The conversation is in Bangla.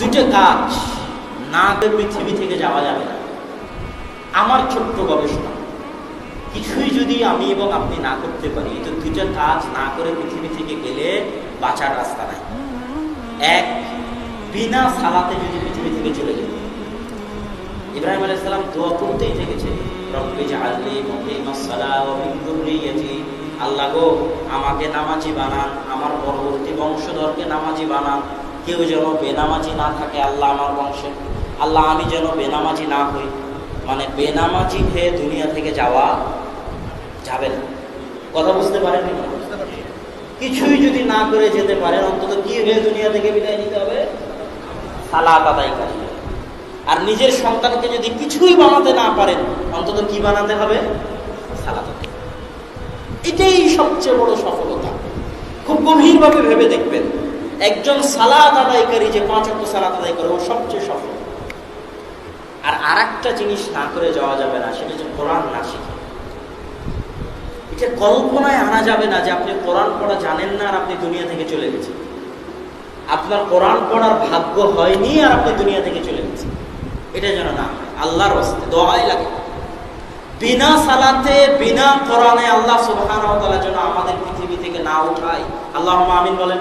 দুটো কাজ না করে পৃথিবী থেকে যাওয়া যাবে না। আমার ছোট্ট গবেষণা, কিছুই যদি আমি এবং আপনি না করতে পারি, তো দুটো কাজ না করে পৃথিবী থেকে গেলে বাঁচার রাস্তা নাই। এক, বিনা সালাতে যদি পৃথিবী থেকে চলে যেত। ইব্রাহিম আলাইহিস সালাম দোয়া করতেই থেকেছে, রব্বি জাআলনি মুকিমাস সালাহ ওয়া মিন যুররিয়্যাতি, আল্লাহ গো আমাকে নামাজি বানান, আমার পরবর্তী বংশধরকে নামাজি বানান, কেউ যেন বেনামাজি না থাকে আল্লাহ আমার বংশে, আল্লাহ আমি যেন বেনামাজি না হই। মানে বেনামাজি হয়ে দুনিয়া থেকে যাওয়া যাবে না। কথা বুঝতে পারেননি? কিছুই যদি না করে যেতে পারেন, অন্তত কি হয়ে দুনিয়া থেকে বিদায় নিতে হবে? সালাত আদায়কারী। আর নিজের সন্তানকে যদি কিছুই বানাতে না পারেন, অন্তত কি বানাতে হবে? সালাত আদায়। এটাই সবচেয়ে বড় সফলতা। খুব গভীরভাবে ভেবে দেখবেন, একজন সালাত আদায়কারী যে 5 ওয়াক্ত সালাত আদায় করে, ও সবচেয়ে সফল। আর আরেকটা জিনিস না করে যাওয়া যাবে না, সেটা হচ্ছে কোরআন না শিখে। এটা কল্পনায় আনা যাবে না যে আপনি কোরআন পড়া জানেন না আর আপনি দুনিয়া থেকে চলে গেছেন। আপনার কোরআন পড়ার ভাগ্য হয়নি আর আপনি দুনিয়া থেকে চলে গেছেন। এটা যেন না হয়, আল্লাহর ওয়াস্তে দোয়াই লাগে। বিনা সালাতে বিনা কোরআনে আল্লাহ সুবহানাহু ওয়া তাআলা যেন আমাদের পৃথিবী থেকে না উঠায়। আল্লাহুম্মা আমিন বলেন।